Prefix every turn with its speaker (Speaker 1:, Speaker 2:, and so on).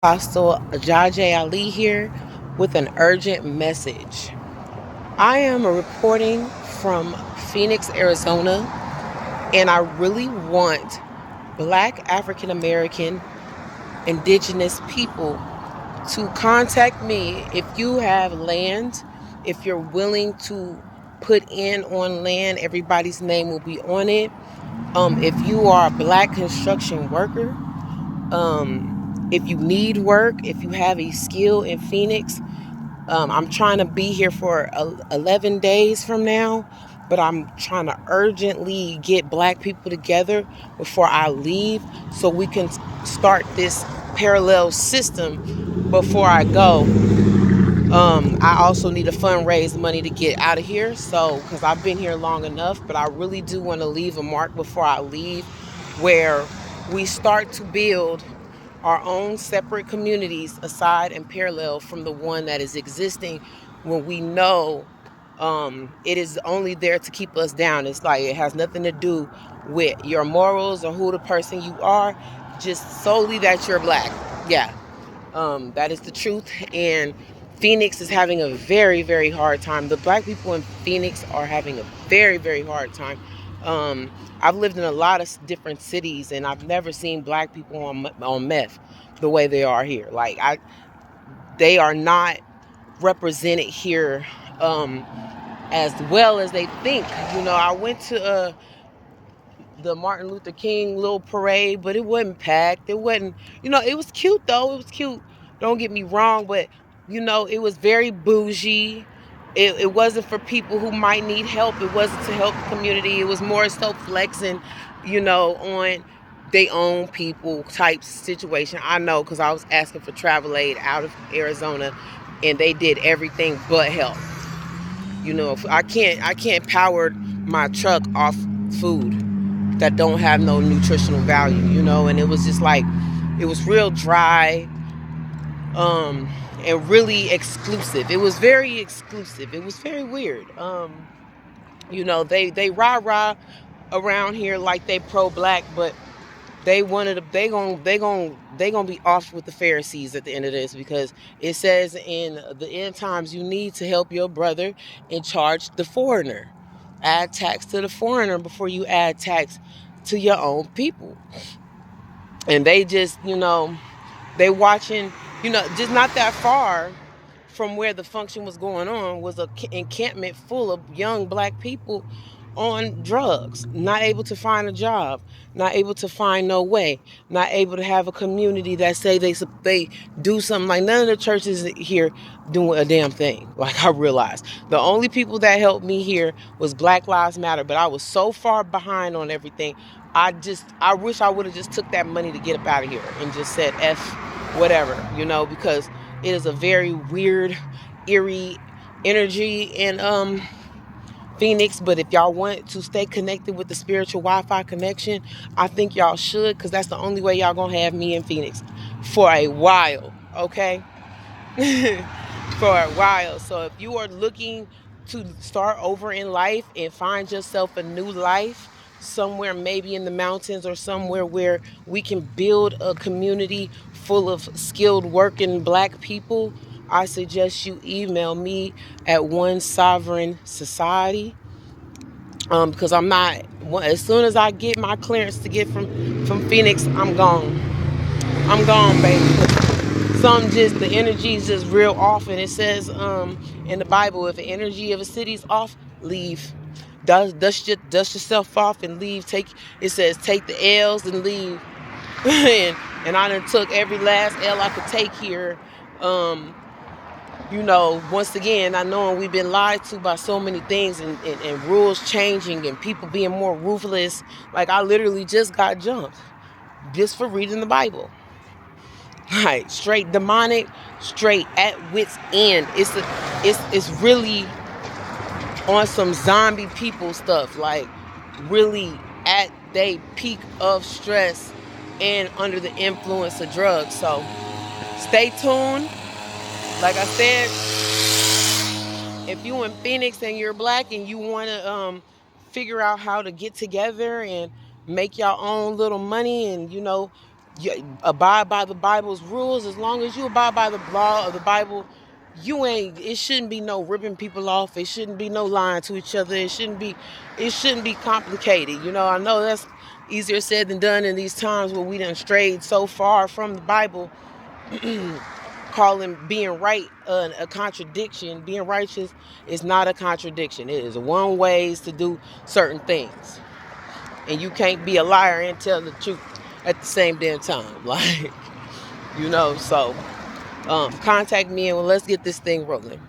Speaker 1: Apostle Ajaje Ali here with an urgent message. I am reporting from Phoenix, Arizona, and I really want Black African American indigenous people to contact me if you have land, if you're willing to put in on land, everybody's name will be on it. If you are a Black construction worker, if you need work, if you have a skill in Phoenix, I'm trying to be here for 11 days from now, but I'm trying to urgently get Black people together before I leave so we can start this parallel system before I go. I also need to fundraise money to get out of here, so because I've been here long enough, but I really do want to leave a mark before I leave where we start to build our own separate communities aside and parallel from the one that is existing when we know it is only there to keep us down. It's like it has nothing to do with your morals or who the person you are, just solely that you're Black. Yeah, that is the truth. And Phoenix is having a very, very hard time. The Black people in Phoenix are having a very, very hard time. I've lived in a lot of different cities, and I've never seen Black people on meth the way they are here. They are not represented here as well as they think. I went to the Martin Luther King little parade, but it wasn't packed. It wasn't, it was cute though. It was cute. Don't get me wrong, but it was very bougie. It wasn't for people who might need help. It wasn't to help the community. It was more so flexing, on they own people type situation. I know because I was asking for travel aid out of Arizona, and they did everything but help. I can't power my truck off food that don't have no nutritional value, and it was just like it was real dry, and really exclusive. It was very exclusive. It was very weird. They rah-rah around here like they pro-Black, but they gonna be off with the Pharisees at the end of this, because it says in the end times you need to help your brother and charge the foreigner. Add tax to the foreigner before you add tax to your own people. And they just, they watching, just not that far from where the function was going on was a encampment full of young Black people on drugs, not able to find a job, not able to find no way, not able to have a community that say they do something. Like none of the churches here doing a damn thing. Like I realized the only people that helped me here was Black Lives Matter, but I was so far behind on everything. I wish I would have just took that money to get up out of here and just said F whatever, because it is a very weird, eerie energy in Phoenix. But if y'all want to stay connected with the spiritual Wi-Fi connection, I think y'all should, because that's the only way y'all gonna have me in Phoenix for a while, okay? For a while. So if you are looking to start over in life and find yourself a new life somewhere, maybe in the mountains or somewhere where we can build a community full of skilled working Black people, I suggest you email me at One Sovereign Society, because I'm not, as soon as I get my clearance to get from Phoenix, I'm gone. I'm gone, baby. Some just, the energy is just real off, and it says in the Bible, if the energy of a city is off, leave. Dust yourself off and leave. It says take the L's and leave. and I done took every last L I could take here. Once again, I know we've been lied to by so many things, and rules changing and people being more ruthless. Like I literally just got jumped just for reading the Bible. Right, straight demonic, straight at wit's end. It's really on some zombie people stuff, like really at they peak of stress and under the influence of drugs. So stay tuned. Like I said, if you in Phoenix and you're Black and you want to figure out how to get together and make your own little money, and You abide by the Bible's rules. As long as you abide by the law of the Bible, it shouldn't be no ripping people off. It shouldn't be no lying to each other. It shouldn't be complicated. I know that's easier said than done in these times where we done strayed so far from the Bible. Calling being right a contradiction. Being righteous is not a contradiction. It is one ways to do certain things, and you can't be a liar and tell the truth at the same damn time. Like, so contact me and let's get this thing rolling.